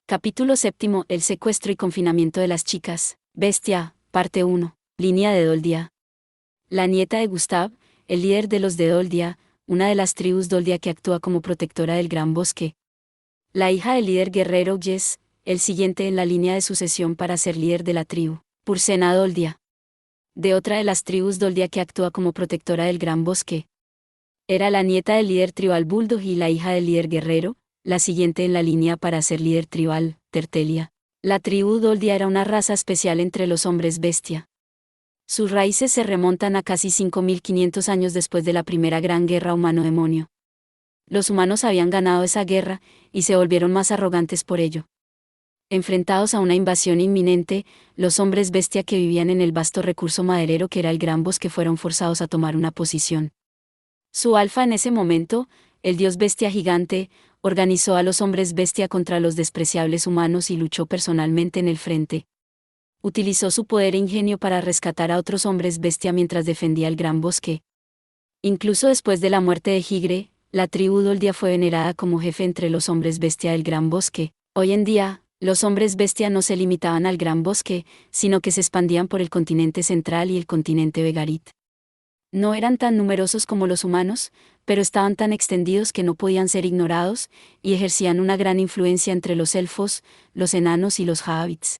Capítulo séptimo. El secuestro y confinamiento de las chicas. Bestia, parte 1. Línea de Doldia. La nieta de Gustav, el líder de los de Doldia, una de las tribus Doldia que actúa como protectora del Gran Bosque. La hija del líder guerrero Jess, el siguiente en la línea de sucesión para ser líder de la tribu, Pursena Doldia. De otra de las tribus Doldia que actúa como protectora del Gran Bosque. Era la nieta del líder tribal Bulldog y la hija del líder guerrero, la siguiente en la línea para ser líder tribal, Tertelia. La tribu Doldia era una raza especial entre los hombres bestia. Sus raíces se remontan a casi 5500 años después de la primera gran guerra humano-demonio. Los humanos habían ganado esa guerra, y se volvieron más arrogantes por ello. Enfrentados a una invasión inminente, los hombres bestia que vivían en el vasto recurso maderero que era el Gran Bosque fueron forzados a tomar una posición. Su alfa en ese momento, el dios bestia gigante, organizó a los hombres bestia contra los despreciables humanos y luchó personalmente en el frente. Utilizó su poder e ingenio para rescatar a otros hombres bestia mientras defendía el Gran Bosque. Incluso después de la muerte de Hygre, la tribu Doldia fue venerada como jefe entre los hombres bestia del Gran Bosque. Hoy en día, los hombres bestia no se limitaban al Gran Bosque, sino que se expandían por el continente central y el continente Vegarit. No eran tan numerosos como los humanos, pero estaban tan extendidos que no podían ser ignorados, y ejercían una gran influencia entre los elfos, los enanos y los hobbits.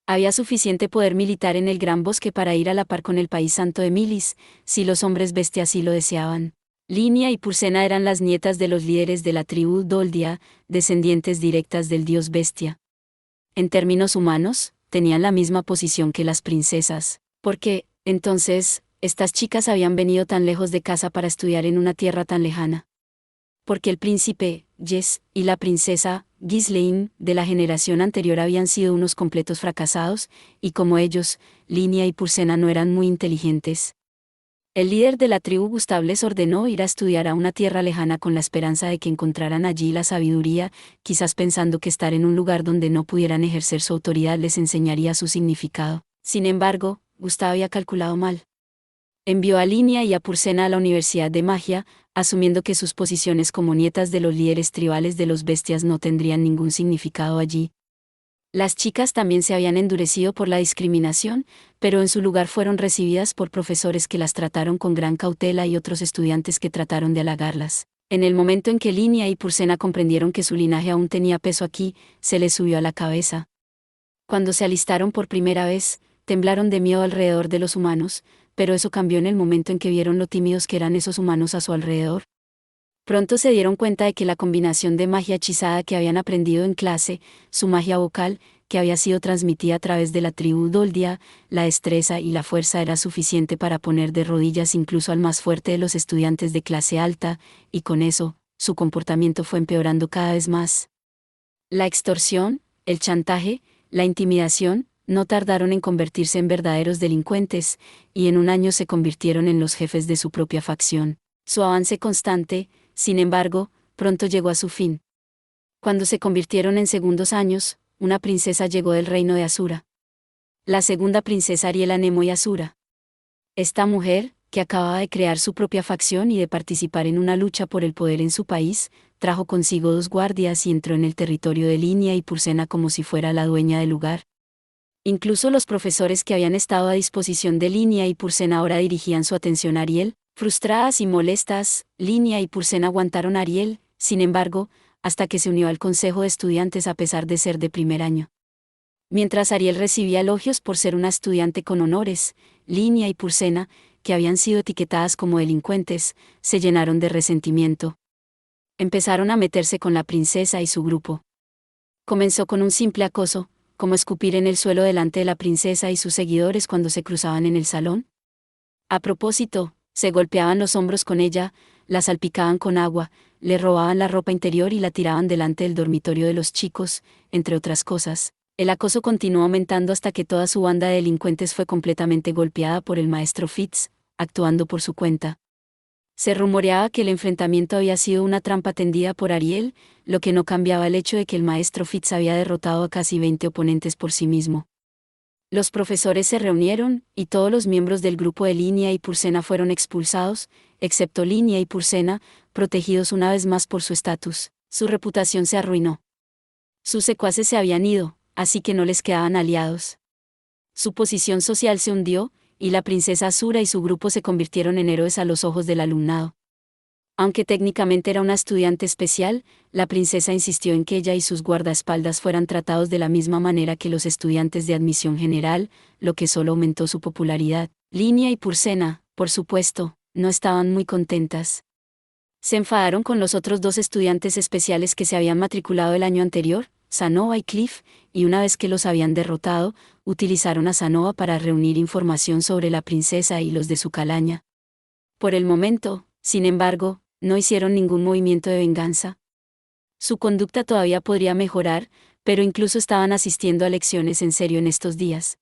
Había suficiente poder militar en el Gran Bosque para ir a la par con el país santo de Milis, si los hombres bestia así lo deseaban. Linia y Pursena eran las nietas de los líderes de la tribu Doldia, descendientes directas del dios bestia. En términos humanos, tenían la misma posición que las princesas, porque, entonces, estas chicas habían venido tan lejos de casa para estudiar en una tierra tan lejana. Porque el príncipe, Jess, y la princesa, Ghislaine, de la generación anterior habían sido unos completos fracasados, y como ellos, Linia y Pursena no eran muy inteligentes. El líder de la tribu Gustav les ordenó ir a estudiar a una tierra lejana con la esperanza de que encontraran allí la sabiduría, quizás pensando que estar en un lugar donde no pudieran ejercer su autoridad les enseñaría su significado. Sin embargo, Gustav había calculado mal. Envió a Linia y a Pursena a la Universidad de Magia, asumiendo que sus posiciones como nietas de los líderes tribales de los bestias no tendrían ningún significado allí. Las chicas también se habían endurecido por la discriminación, pero en su lugar fueron recibidas por profesores que las trataron con gran cautela y otros estudiantes que trataron de halagarlas. En el momento en que Linia y Pursena comprendieron que su linaje aún tenía peso aquí, se les subió a la cabeza. Cuando se alistaron por primera vez, temblaron de miedo alrededor de los humanos, pero eso cambió en el momento en que vieron lo tímidos que eran esos humanos a su alrededor. Pronto se dieron cuenta de que la combinación de magia hechizada que habían aprendido en clase, su magia vocal, que había sido transmitida a través de la tribu Doldia, la destreza y la fuerza era suficiente para poner de rodillas incluso al más fuerte de los estudiantes de clase alta, y con eso, su comportamiento fue empeorando cada vez más. La extorsión, el chantaje, la intimidación, no tardaron en convertirse en verdaderos delincuentes, y en un año se convirtieron en los jefes de su propia facción. Su avance constante, sin embargo, pronto llegó a su fin. Cuando se convirtieron en segundos años, una princesa llegó del reino de Asura. La segunda princesa Ariela Nemo y Asura. Esta mujer, que acababa de crear su propia facción y de participar en una lucha por el poder en su país, trajo consigo 2 guardias y entró en el territorio de Linia y Pursena como si fuera la dueña del lugar. Incluso los profesores que habían estado a disposición de Linia y Pursena ahora dirigían su atención a Ariel. Frustradas y molestas, Linia y Pursena aguantaron a Ariel, sin embargo, hasta que se unió al consejo de estudiantes a pesar de ser de primer año. Mientras Ariel recibía elogios por ser una estudiante con honores, Linia y Pursena, que habían sido etiquetadas como delincuentes, se llenaron de resentimiento. Empezaron a meterse con la princesa y su grupo. Comenzó con un simple acoso, como escupir en el suelo delante de la princesa y sus seguidores cuando se cruzaban en el salón. A propósito, se golpeaban los hombros con ella, la salpicaban con agua, le robaban la ropa interior y la tiraban delante del dormitorio de los chicos, entre otras cosas. El acoso continuó aumentando hasta que toda su banda de delincuentes fue completamente golpeada por el maestro Fitz, actuando por su cuenta. Se rumoreaba que el enfrentamiento había sido una trampa tendida por Ariel, lo que no cambiaba el hecho de que el maestro Fitz había derrotado a casi 20 oponentes por sí mismo. Los profesores se reunieron, y todos los miembros del grupo de Linia y Pursena fueron expulsados, excepto Linia y Pursena, protegidos una vez más por su estatus. Su reputación se arruinó. Sus secuaces se habían ido, así que no les quedaban aliados. Su posición social se hundió, y la princesa Azura y su grupo se convirtieron en héroes a los ojos del alumnado. Aunque técnicamente era una estudiante especial, la princesa insistió en que ella y sus guardaespaldas fueran tratados de la misma manera que los estudiantes de admisión general, lo que solo aumentó su popularidad. Linia y Purcena, por supuesto, no estaban muy contentas. Se enfadaron con los otros dos estudiantes especiales que se habían matriculado el año anterior, Sanova y Cliff, y una vez que los habían derrotado, utilizaron a Sanova para reunir información sobre la princesa y los de su calaña. Por el momento, sin embargo, no hicieron ningún movimiento de venganza. Su conducta todavía podría mejorar, pero incluso estaban asistiendo a lecciones en serio en estos días.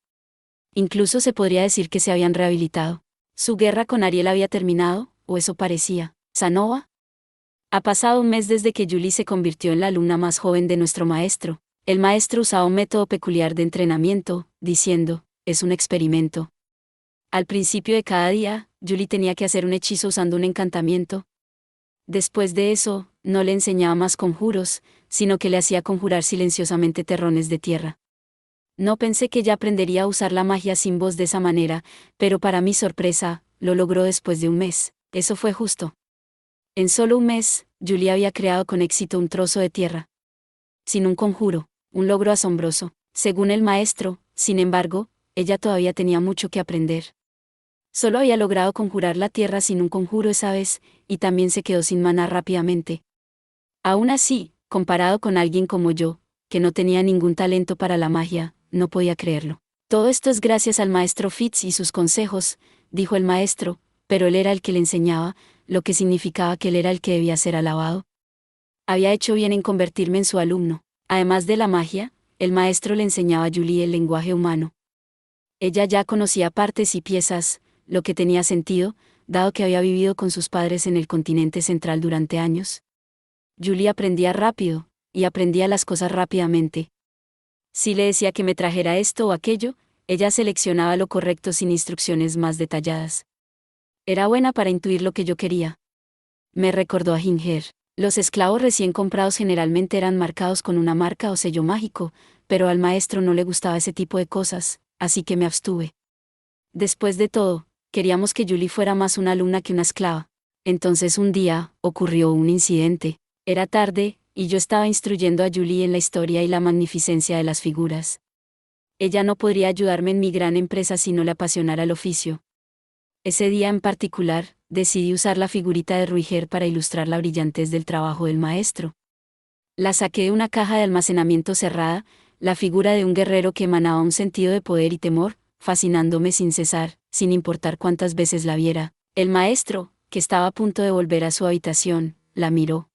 Incluso se podría decir que se habían rehabilitado. Su guerra con Ariel había terminado, o eso parecía. ¿Sanova? Ha pasado un mes desde que Julie se convirtió en la alumna más joven de nuestro maestro. El maestro usaba un método peculiar de entrenamiento, diciendo, es un experimento. Al principio de cada día, Julie tenía que hacer un hechizo usando un encantamiento. Después de eso, no le enseñaba más conjuros, sino que le hacía conjurar silenciosamente terrones de tierra. No pensé que ella aprendería a usar la magia sin voz de esa manera, pero para mi sorpresa, lo logró después de un mes. Eso fue justo. En solo un mes, Julie había creado con éxito un trozo de tierra. Sin un conjuro, un logro asombroso. Según el maestro, sin embargo, ella todavía tenía mucho que aprender. Solo había logrado conjurar la tierra sin un conjuro esa vez, y también se quedó sin maná rápidamente. Aún así, comparado con alguien como yo, que no tenía ningún talento para la magia, no podía creerlo. Todo esto es gracias al maestro Fitz y sus consejos, dijo el maestro, pero él era el que le enseñaba, lo que significaba que él era el que debía ser alabado. Había hecho bien en convertirme en su alumno. Además de la magia, el maestro le enseñaba a Julie el lenguaje humano. Ella ya conocía partes y piezas, lo que tenía sentido, dado que había vivido con sus padres en el continente central durante años. Julie aprendía rápido, y aprendía las cosas rápidamente. Si le decía que me trajera esto o aquello, ella seleccionaba lo correcto sin instrucciones más detalladas. Era buena para intuir lo que yo quería. Me recordó a Ginger. Los esclavos recién comprados generalmente eran marcados con una marca o sello mágico, pero al maestro no le gustaba ese tipo de cosas, así que me abstuve. Después de todo, queríamos que Julie fuera más una alumna que una esclava. Entonces un día, ocurrió un incidente. Era tarde, y yo estaba instruyendo a Julie en la historia y la magnificencia de las figuras. Ella no podría ayudarme en mi gran empresa si no le apasionara el oficio. Ese día en particular, decidí usar la figurita de Ruiger para ilustrar la brillantez del trabajo del maestro. La saqué de una caja de almacenamiento cerrada, la figura de un guerrero que emanaba un sentido de poder y temor, fascinándome sin cesar, sin importar cuántas veces la viera. El maestro, que estaba a punto de volver a su habitación, la miró.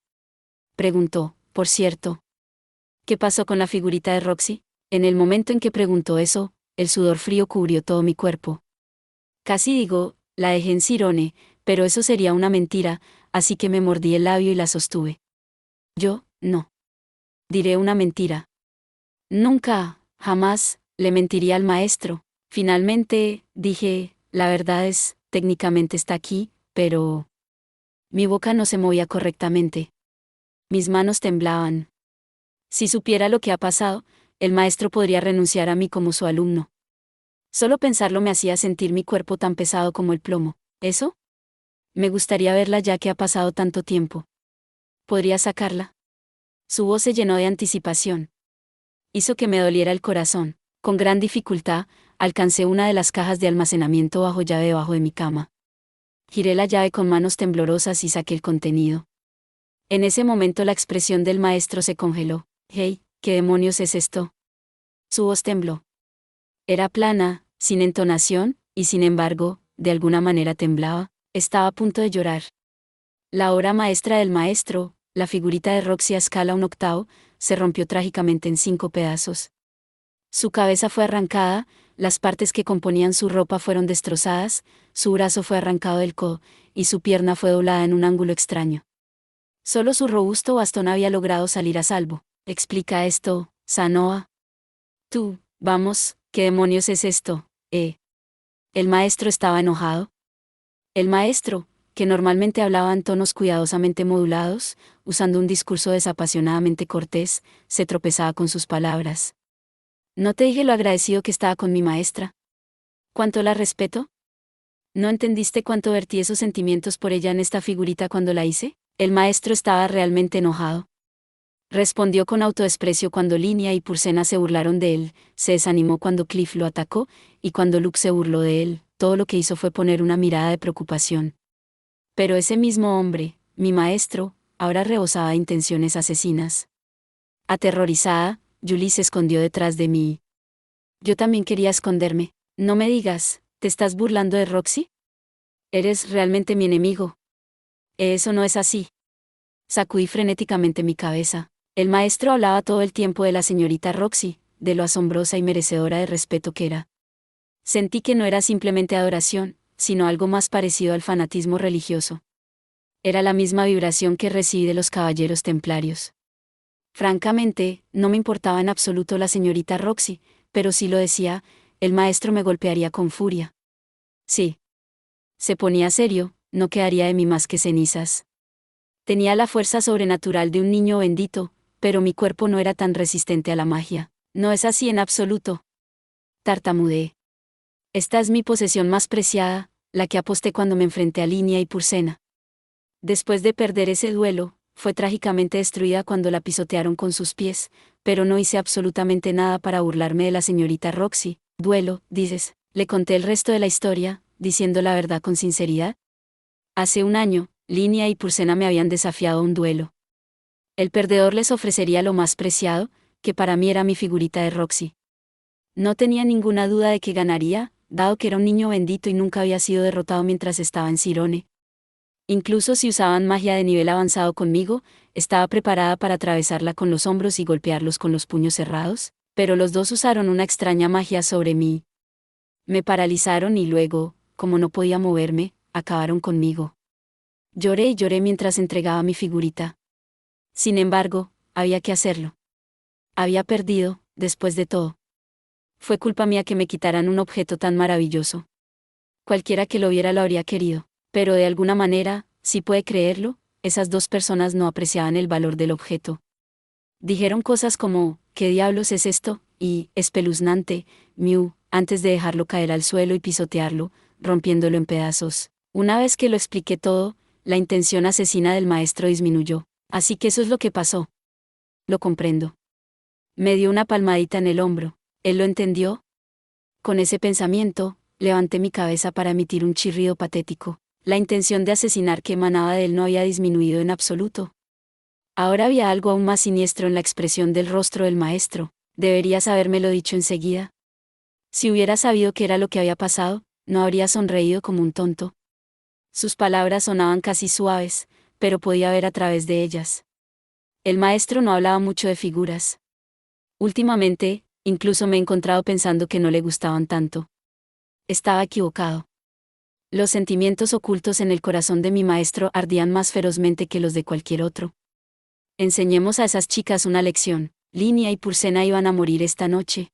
Preguntó, por cierto, ¿qué pasó con la figurita de Roxy? En el momento en que preguntó eso, el sudor frío cubrió todo mi cuerpo. Casi digo, la dejé en Cirone, pero eso sería una mentira, así que me mordí el labio y la sostuve. Yo, no. Diré una mentira. Nunca, jamás, le mentiría al maestro. Finalmente, dije, la verdad es, técnicamente está aquí, pero... Mi boca no se movía correctamente. Mis manos temblaban. Si supiera lo que ha pasado, el maestro podría renunciar a mí como su alumno. Solo pensarlo me hacía sentir mi cuerpo tan pesado como el plomo. ¿Eso? Me gustaría verla ya que ha pasado tanto tiempo. ¿Podría sacarla? Su voz se llenó de anticipación. Hizo que me doliera el corazón. Con gran dificultad, alcancé una de las cajas de almacenamiento bajo llave debajo de mi cama. Giré la llave con manos temblorosas y saqué el contenido. En ese momento la expresión del maestro se congeló. «Hey, ¿qué demonios es esto?» Su voz tembló. Era plana, sin entonación, y sin embargo, de alguna manera temblaba. Estaba a punto de llorar. La obra maestra del maestro, la figurita de Roxy a escala un octavo, se rompió trágicamente en 5 pedazos. Su cabeza fue arrancada, las partes que componían su ropa fueron destrozadas, su brazo fue arrancado del codo, y su pierna fue doblada en un ángulo extraño. Solo su robusto bastón había logrado salir a salvo. «Explica esto, Sanoa». «Tú, vamos, ¿qué demonios es esto, El maestro estaba enojado. El maestro, que normalmente hablaba en tonos cuidadosamente modulados, usando un discurso desapasionadamente cortés, se tropezaba con sus palabras. ¿No te dije lo agradecido que estaba con mi maestra? ¿Cuánto la respeto? ¿No entendiste cuánto vertí esos sentimientos por ella en esta figurita cuando la hice? El maestro estaba realmente enojado. Respondió con autodesprecio cuando Linia y Pursena se burlaron de él, se desanimó cuando Cliff lo atacó, y cuando Luke se burló de él, todo lo que hizo fue poner una mirada de preocupación. Pero ese mismo hombre, mi maestro, ahora rebosaba intenciones asesinas. Aterrorizada, Julie se escondió detrás de mí. Yo también quería esconderme. No me digas, ¿te estás burlando de Roxy? Eres realmente mi enemigo. Eso no es así. Sacudí frenéticamente mi cabeza. El maestro hablaba todo el tiempo de la señorita Roxy, de lo asombrosa y merecedora de respeto que era. Sentí que no era simplemente adoración, sino algo más parecido al fanatismo religioso. Era la misma vibración que recibí de los caballeros templarios. Francamente, no me importaba en absoluto la señorita Roxy, pero si lo decía, el maestro me golpearía con furia. Sí. Se ponía serio, no quedaría de mí más que cenizas. Tenía la fuerza sobrenatural de un niño bendito, pero mi cuerpo no era tan resistente a la magia. No es así en absoluto. Tartamudeé. Esta es mi posesión más preciada, la que aposté cuando me enfrenté a Linia y Pursena. Después de perder ese duelo, fue trágicamente destruida cuando la pisotearon con sus pies, pero no hice absolutamente nada para burlarme de la señorita Roxy. Duelo, dices. Le conté el resto de la historia, diciendo la verdad con sinceridad. Hace un año, Linia y Pursena me habían desafiado a un duelo. El perdedor les ofrecería lo más preciado, que para mí era mi figurita de Roxy. No tenía ninguna duda de que ganaría, dado que era un niño bendito y nunca había sido derrotado mientras estaba en Cirone. Incluso si usaban magia de nivel avanzado conmigo, estaba preparada para atravesarla con los hombros y golpearlos con los puños cerrados, pero los dos usaron una extraña magia sobre mí. Me paralizaron y luego, como no podía moverme, acabaron conmigo. Lloré y lloré mientras entregaba mi figurita. Sin embargo, había que hacerlo. Había perdido, después de todo. Fue culpa mía que me quitaran un objeto tan maravilloso. Cualquiera que lo viera lo habría querido, pero de alguna manera, si puede creerlo, esas dos personas no apreciaban el valor del objeto. Dijeron cosas como, ¿qué diablos es esto? Y, espeluznante, Mew, antes de dejarlo caer al suelo y pisotearlo, rompiéndolo en pedazos. Una vez que lo expliqué todo, la intención asesina del maestro disminuyó. Así que eso es lo que pasó. Lo comprendo. Me dio una palmadita en el hombro. ¿Él lo entendió? Con ese pensamiento, levanté mi cabeza para emitir un chirrido patético. La intención de asesinar que emanaba de él no había disminuido en absoluto. Ahora había algo aún más siniestro en la expresión del rostro del maestro. Deberías habérmelo dicho enseguida. Si hubiera sabido qué era lo que había pasado, no habría sonreído como un tonto. Sus palabras sonaban casi suaves, pero podía ver a través de ellas. El maestro no hablaba mucho de figuras. Últimamente, incluso me he encontrado pensando que no le gustaban tanto. Estaba equivocado. Los sentimientos ocultos en el corazón de mi maestro ardían más ferozmente que los de cualquier otro. Enseñemos a esas chicas una lección. Linia y Pursena iban a morir esta noche.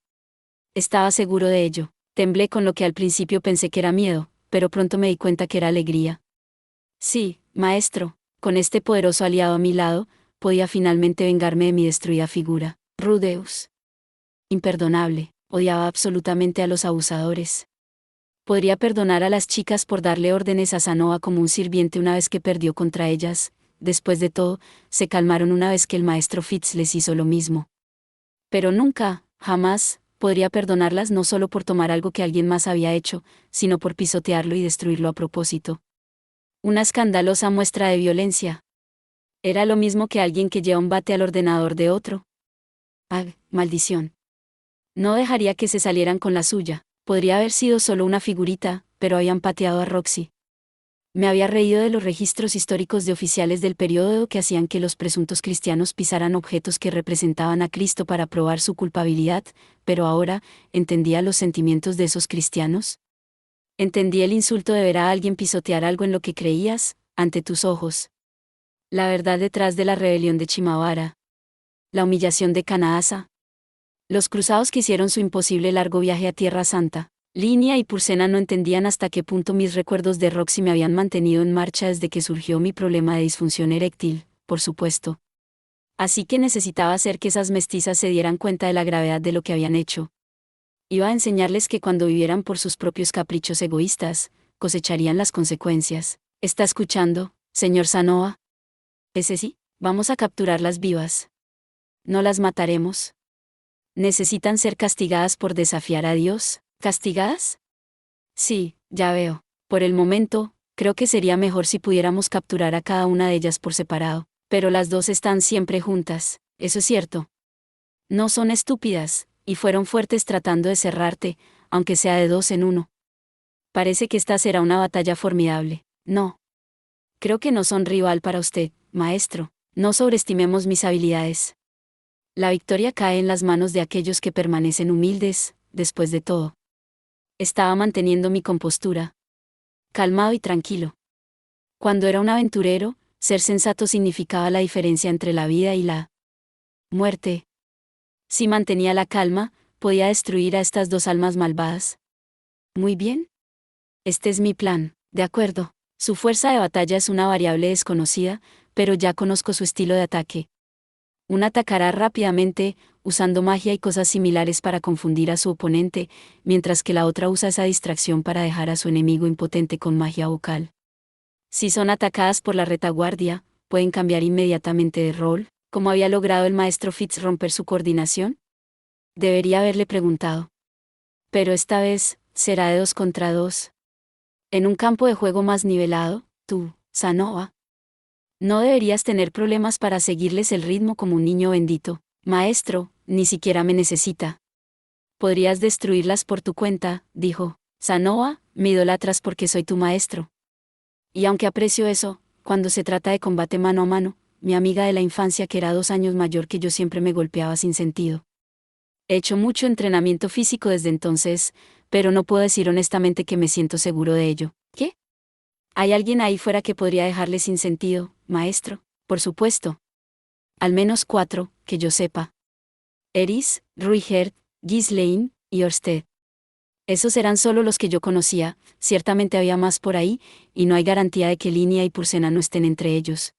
Estaba seguro de ello. Temblé con lo que al principio pensé que era miedo, pero pronto me di cuenta que era alegría. Sí, maestro, con este poderoso aliado a mi lado, podía finalmente vengarme de mi destruida figura. Rudeus. Imperdonable, odiaba absolutamente a los abusadores. Podría perdonar a las chicas por darle órdenes a Sanoa como un sirviente una vez que perdió contra ellas. Después de todo, se calmaron una vez que el maestro Fitz les hizo lo mismo. Pero nunca, jamás, podría perdonarlas no solo por tomar algo que alguien más había hecho, sino por pisotearlo y destruirlo a propósito. Una escandalosa muestra de violencia. Era lo mismo que alguien que lleva un bate al ordenador de otro. ¡Ah, maldición! No dejaría que se salieran con la suya. Podría haber sido solo una figurita, pero habían pateado a Roxy. Me había reído de los registros históricos de oficiales del período que hacían que los presuntos cristianos pisaran objetos que representaban a Cristo para probar su culpabilidad, pero ahora, ¿entendía los sentimientos de esos cristianos? Entendí el insulto de ver a alguien pisotear algo en lo que creías, ante tus ojos. La verdad detrás de la rebelión de Chimawara. La humillación de Kanaasa. Los cruzados que hicieron su imposible largo viaje a Tierra Santa. Linia y Pulsena no entendían hasta qué punto mis recuerdos de Roxy me habían mantenido en marcha desde que surgió mi problema de disfunción eréctil, por supuesto. Así que necesitaba hacer que esas mestizas se dieran cuenta de la gravedad de lo que habían hecho. Iba a enseñarles que cuando vivieran por sus propios caprichos egoístas, cosecharían las consecuencias. ¿Está escuchando, señor Sanoa? Ese sí, vamos a capturarlas vivas. No las mataremos. ¿Necesitan ser castigadas por desafiar a Dios? ¿Castigadas? Sí, ya veo. Por el momento, creo que sería mejor si pudiéramos capturar a cada una de ellas por separado, pero las dos están siempre juntas, eso es cierto. No son estúpidas, y fueron fuertes tratando de cerrarte, aunque sea de 2 en 1. Parece que esta será una batalla formidable. No. Creo que no son rival para usted, maestro. No sobreestimemos mis habilidades. La victoria cae en las manos de aquellos que permanecen humildes, después de todo. Estaba manteniendo mi compostura. Calmado y tranquilo. Cuando era un aventurero, ser sensato significaba la diferencia entre la vida y la muerte. Si mantenía la calma, podía destruir a estas dos almas malvadas. Muy bien. Este es mi plan, de acuerdo. Su fuerza de batalla es una variable desconocida, pero ya conozco su estilo de ataque. Una atacará rápidamente, usando magia y cosas similares para confundir a su oponente, mientras que la otra usa esa distracción para dejar a su enemigo impotente con magia vocal. Si son atacadas por la retaguardia, pueden cambiar inmediatamente de rol. ¿Cómo había logrado el maestro Fitz romper su coordinación? Debería haberle preguntado. Pero esta vez, será de 2 contra 2. En un campo de juego más nivelado, tú, Sanoa. No deberías tener problemas para seguirles el ritmo como un niño bendito. Maestro, ni siquiera me necesita. Podrías destruirlas por tu cuenta, dijo. Sanoa, me idolatras porque soy tu maestro. Y aunque aprecio eso, cuando se trata de combate mano a mano, mi amiga de la infancia que era 2 años mayor que yo siempre me golpeaba sin sentido. He hecho mucho entrenamiento físico desde entonces, pero no puedo decir honestamente que me siento seguro de ello. ¿Qué? ¿Hay alguien ahí fuera que podría dejarle sin sentido, maestro? Por supuesto. Al menos 4, que yo sepa. Eris, Ruigert, Ghislaine y Ørsted. Esos eran solo los que yo conocía, ciertamente había más por ahí, y no hay garantía de que Linia y Pulsena no estén entre ellos.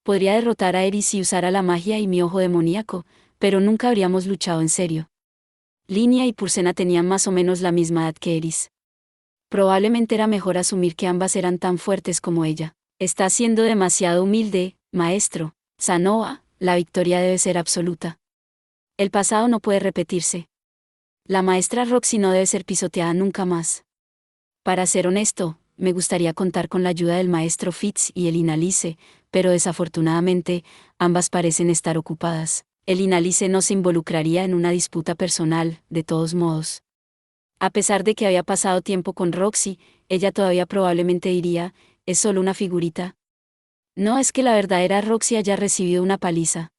Podría derrotar a Eris si usara la magia y mi ojo demoníaco, pero nunca habríamos luchado en serio. Linia y Pulsena tenían más o menos la misma edad que Eris. Probablemente era mejor asumir que ambas eran tan fuertes como ella. Está siendo demasiado humilde, maestro. Sanoa, la victoria debe ser absoluta. El pasado no puede repetirse. La maestra Roxy no debe ser pisoteada nunca más. Para ser honesto, me gustaría contar con la ayuda del maestro Fitz y el Inalice, pero desafortunadamente, ambas parecen estar ocupadas. El Inalice no se involucraría en una disputa personal, de todos modos. A pesar de que había pasado tiempo con Roxy, ella todavía probablemente diría, es solo una figurita. No es que la verdadera Roxy haya recibido una paliza.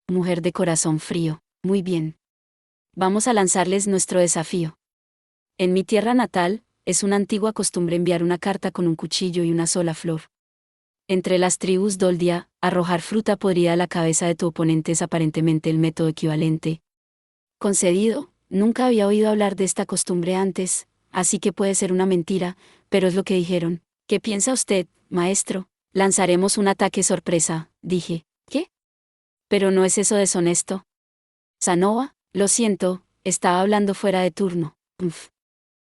Mujer de corazón frío, muy bien. Vamos a lanzarles nuestro desafío. En mi tierra natal, es una antigua costumbre enviar una carta con un cuchillo y una sola flor. Entre las tribus Doldia, arrojar fruta podrida a la cabeza de tu oponente es aparentemente el método equivalente. Concedido, nunca había oído hablar de esta costumbre antes, así que puede ser una mentira, pero es lo que dijeron. ¿Qué piensa usted, maestro? Lanzaremos un ataque sorpresa, dije. ¿Qué? Pero no es eso deshonesto. Sanoa, lo siento, estaba hablando fuera de turno. Uf.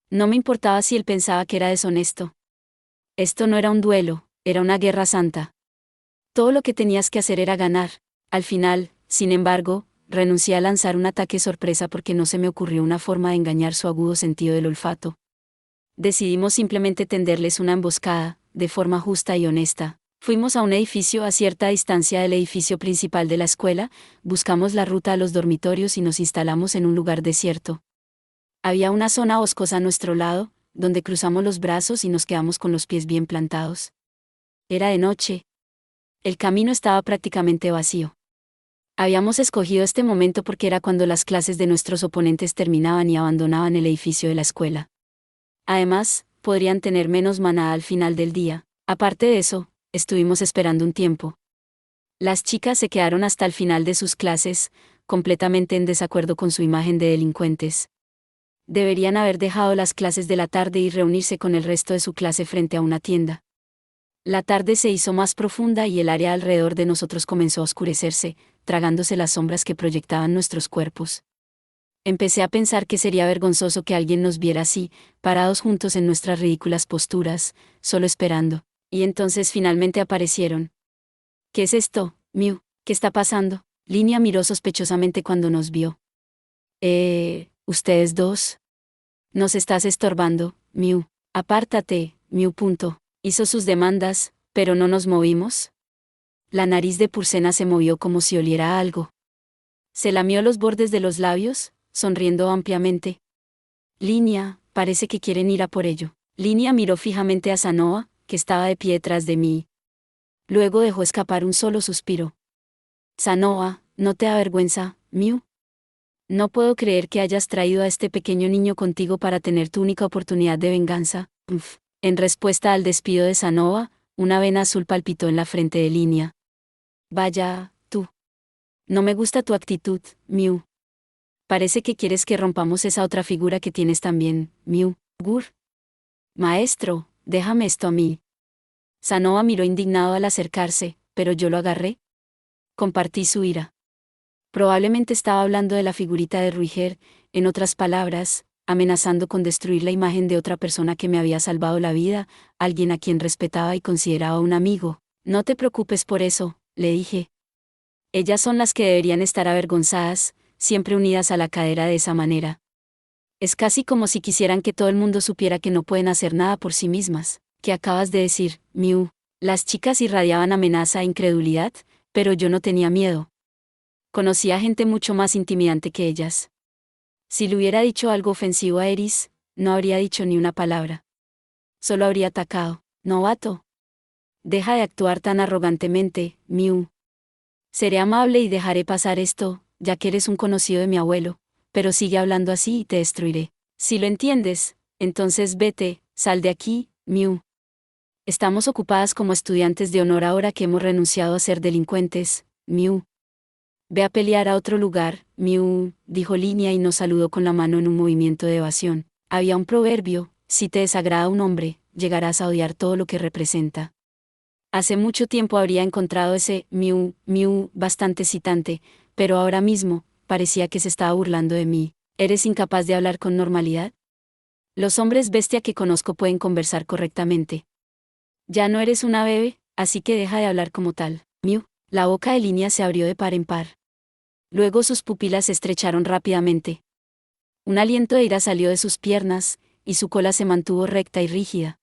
No me importaba si él pensaba que era deshonesto. Esto no era un duelo, era una guerra santa. Todo lo que tenías que hacer era ganar. Al final, sin embargo, renuncié a lanzar un ataque sorpresa porque no se me ocurrió una forma de engañar su agudo sentido del olfato. Decidimos simplemente tenderles una emboscada, de forma justa y honesta. Fuimos a un edificio a cierta distancia del edificio principal de la escuela, buscamos la ruta a los dormitorios y nos instalamos en un lugar desierto. Había una zona boscosa a nuestro lado, donde cruzamos los brazos y nos quedamos con los pies bien plantados. Era de noche. El camino estaba prácticamente vacío. Habíamos escogido este momento porque era cuando las clases de nuestros oponentes terminaban y abandonaban el edificio de la escuela. Además, podrían tener menos maná al final del día. Aparte de eso, estuvimos esperando un tiempo. Las chicas se quedaron hasta el final de sus clases, completamente en desacuerdo con su imagen de delincuentes. Deberían haber dejado las clases de la tarde y reunirse con el resto de su clase frente a una tienda. La tarde se hizo más profunda y el área alrededor de nosotros comenzó a oscurecerse, tragándose las sombras que proyectaban nuestros cuerpos. Empecé a pensar que sería vergonzoso que alguien nos viera así, parados juntos en nuestras ridículas posturas, solo esperando. Y entonces finalmente aparecieron. ¿Qué es esto, Mew? ¿Qué está pasando? Línea miró sospechosamente cuando nos vio. ¿Ustedes dos? Nos estás estorbando, Mew. Apártate, Mew. Hizo sus demandas, pero no nos movimos. La nariz de Purcena se movió como si oliera a algo. Se lamió los bordes de los labios, sonriendo ampliamente. Línea, parece que quieren ir a por ello. Línea miró fijamente a Sanoa, que estaba de pie detrás de mí. Luego dejó escapar un solo suspiro. Sanoa, ¿no te da vergüenza, Mew? No puedo creer que hayas traído a este pequeño niño contigo para tener tu única oportunidad de venganza. Uf. En respuesta al despido de Sanoa, una vena azul palpitó en la frente de Línea. Vaya, tú. No me gusta tu actitud, Mew. Parece que quieres que rompamos esa otra figura que tienes también, Mew. Gur. Maestro, déjame esto a mí. Sanoa miró indignado al acercarse, pero yo lo agarré. Compartí su ira. Probablemente estaba hablando de la figurita de Ruiger, en otras palabras, amenazando con destruir la imagen de otra persona que me había salvado la vida, alguien a quien respetaba y consideraba un amigo. No te preocupes por eso, le dije. Ellas son las que deberían estar avergonzadas, siempre unidas a la cadera de esa manera. Es casi como si quisieran que todo el mundo supiera que no pueden hacer nada por sí mismas. ¿Qué acabas de decir, Mew? Las chicas irradiaban amenaza e incredulidad, pero yo no tenía miedo. Conocía gente mucho más intimidante que ellas. Si le hubiera dicho algo ofensivo a Eris, no habría dicho ni una palabra. Solo habría atacado. Novato. Deja de actuar tan arrogantemente, Mew. Seré amable y dejaré pasar esto, ya que eres un conocido de mi abuelo, pero sigue hablando así y te destruiré. Si lo entiendes, entonces vete, sal de aquí, Mew. Estamos ocupadas como estudiantes de honor ahora que hemos renunciado a ser delincuentes, Mew. Ve a pelear a otro lugar, Mew, dijo Línea y nos saludó con la mano en un movimiento de evasión. Había un proverbio, si te desagrada un hombre, llegarás a odiar todo lo que representa. Hace mucho tiempo habría encontrado ese Mew bastante excitante, pero ahora mismo, parecía que se estaba burlando de mí. ¿Eres incapaz de hablar con normalidad? Los hombres bestia que conozco pueden conversar correctamente. Ya no eres una bebé, así que deja de hablar como tal, Mew. La boca de Línea se abrió de par en par. Luego sus pupilas se estrecharon rápidamente. Un aliento de ira salió de sus piernas, y su cola se mantuvo recta y rígida.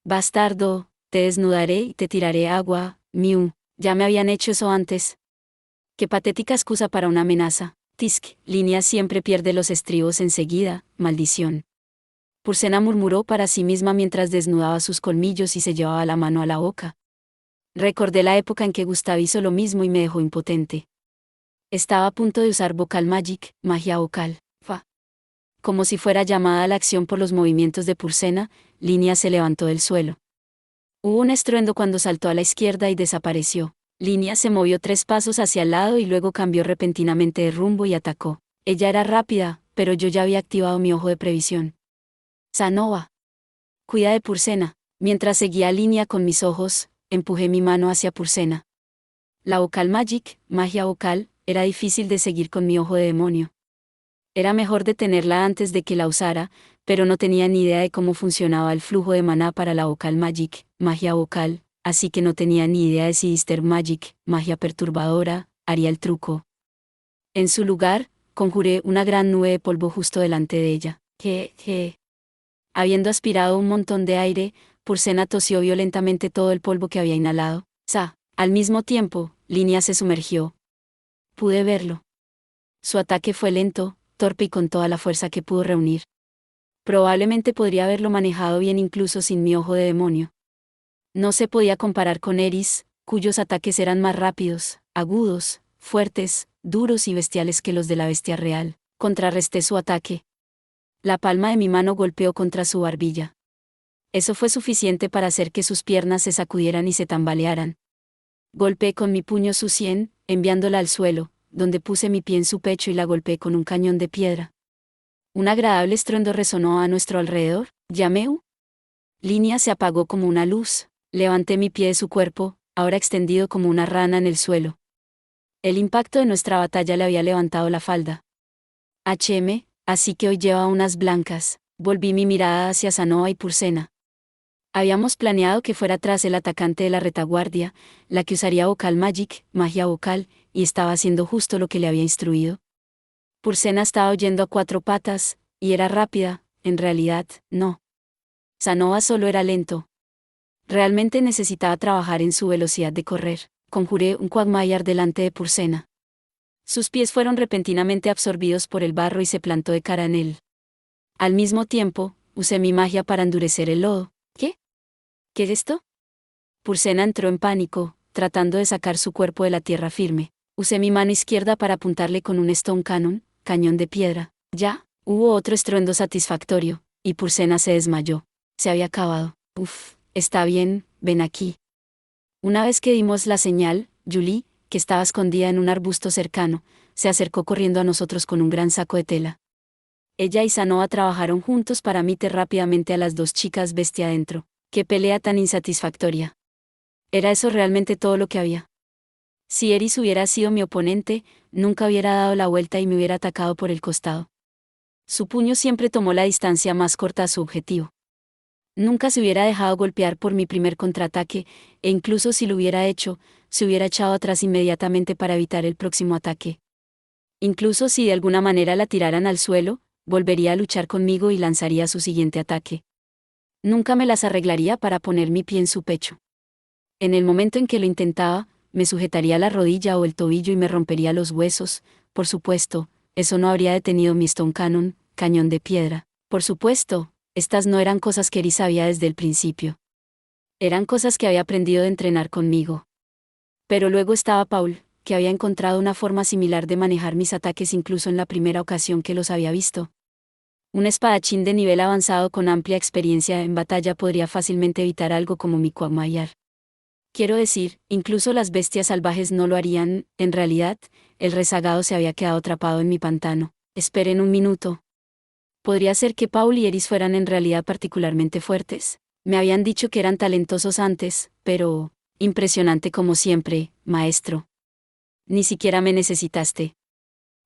Bastardo, te desnudaré y te tiraré agua, Mew. Ya me habían hecho eso antes. Qué patética excusa para una amenaza. Tisk, Línea siempre pierde los estribos enseguida, maldición. Purcena murmuró para sí misma mientras desnudaba sus colmillos y se llevaba la mano a la boca. Recordé la época en que Gustav hizo lo mismo y me dejó impotente. Estaba a punto de usar Vocal Magic, magia vocal. Fa. Como si fuera llamada a la acción por los movimientos de Purcena, Línea se levantó del suelo. Hubo un estruendo cuando saltó a la izquierda y desapareció. Línea se movió 3 pasos hacia el lado y luego cambió repentinamente de rumbo y atacó. Ella era rápida, pero yo ya había activado mi ojo de previsión. Sanoa. Cuida de Purcena. Mientras seguía a Línea con mis ojos, empujé mi mano hacia Purcena. La Vocal Magic, magia vocal, era difícil de seguir con mi ojo de demonio. Era mejor detenerla antes de que la usara, pero no tenía ni idea de cómo funcionaba el flujo de maná para la Vocal Magic, magia vocal, así que no tenía ni idea de si Dister Magic, magia perturbadora, haría el truco. En su lugar, conjuré una gran nube de polvo justo delante de ella. Habiendo aspirado un montón de aire, Purcena tosió violentamente todo el polvo que había inhalado. Al mismo tiempo, Línea se sumergió. Pude verlo. Su ataque fue lento, torpe y con toda la fuerza que pudo reunir. Probablemente podría haberlo manejado bien incluso sin mi ojo de demonio. No se podía comparar con Eris, cuyos ataques eran más rápidos, agudos, fuertes, duros y bestiales que los de la bestia real. Contrarresté su ataque. La palma de mi mano golpeó contra su barbilla. Eso fue suficiente para hacer que sus piernas se sacudieran y se tambalearan. Golpeé con mi puño su sien, enviándola al suelo, donde puse mi pie en su pecho y la golpeé con un cañón de piedra. Un agradable estruendo resonó a nuestro alrededor. Llameu. Línea se apagó como una luz. Levanté mi pie de su cuerpo, ahora extendido como una rana en el suelo. El impacto de nuestra batalla le había levantado la falda. Así que hoy lleva unas blancas. Volví mi mirada hacia Sanoa y Pursena. Habíamos planeado que fuera tras el atacante de la retaguardia, la que usaría Vocal Magic, magia vocal, y estaba haciendo justo lo que le había instruido. Pursena estaba oyendo a 4 patas, y era rápida, en realidad, no. Sanoa solo era lento. Realmente necesitaba trabajar en su velocidad de correr. Conjuré un quagmire delante de Pursena. Sus pies fueron repentinamente absorbidos por el barro y se plantó de cara en él. Al mismo tiempo, usé mi magia para endurecer el lodo. ¿Qué? ¿Qué es esto? Pursena entró en pánico, tratando de sacar su cuerpo de la tierra firme. Usé mi mano izquierda para apuntarle con un Stone Cannon, cañón de piedra. Ya, hubo otro estruendo satisfactorio, y Pursena se desmayó. Se había acabado. Está bien, ven aquí. Una vez que dimos la señal, Julie, que estaba escondida en un arbusto cercano, se acercó corriendo a nosotros con un gran saco de tela. Ella y Sanoa trabajaron juntos para meter rápidamente a las 2 chicas bestia adentro. ¡Qué pelea tan insatisfactoria! ¿Era eso realmente todo lo que había? Si Eris hubiera sido mi oponente, nunca hubiera dado la vuelta y me hubiera atacado por el costado. Su puño siempre tomó la distancia más corta a su objetivo. Nunca se hubiera dejado golpear por mi primer contraataque, e incluso si lo hubiera hecho, se hubiera echado atrás inmediatamente para evitar el próximo ataque. Incluso si de alguna manera la tiraran al suelo, volvería a luchar conmigo y lanzaría su siguiente ataque. Nunca me las arreglaría para poner mi pie en su pecho. En el momento en que lo intentaba, me sujetaría la rodilla o el tobillo y me rompería los huesos. Por supuesto, eso no habría detenido mi Stone Cannon, cañón de piedra. Por supuesto, estas no eran cosas que Eris sabía desde el principio. Eran cosas que había aprendido de entrenar conmigo. Pero luego estaba Paul, que había encontrado una forma similar de manejar mis ataques incluso en la primera ocasión que los había visto. Un espadachín de nivel avanzado con amplia experiencia en batalla podría fácilmente evitar algo como mi quagmire. Quiero decir, incluso las bestias salvajes no lo harían. En realidad, el rezagado se había quedado atrapado en mi pantano. Esperen un minuto. ¿Podría ser que Paul y Eris fueran en realidad particularmente fuertes? Me habían dicho que eran talentosos antes, pero... impresionante como siempre, maestro. Ni siquiera me necesitaste.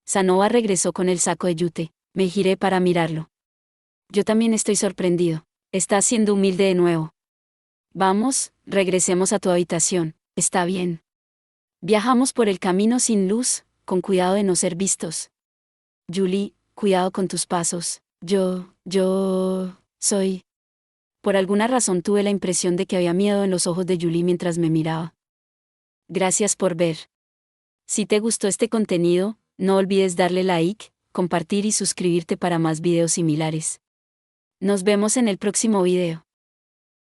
Sanoa regresó con el saco de yute. Me giré para mirarlo. Yo también estoy sorprendido. Estás siendo humilde de nuevo. Vamos, regresemos a tu habitación. Está bien. Viajamos por el camino sin luz, con cuidado de no ser vistos. Julie, cuidado con tus pasos. Soy... Por alguna razón tuve la impresión de que había miedo en los ojos de Julie mientras me miraba. Gracias por ver. Si te gustó este contenido, no olvides darle like, compartir y suscribirte para más videos similares. Nos vemos en el próximo video.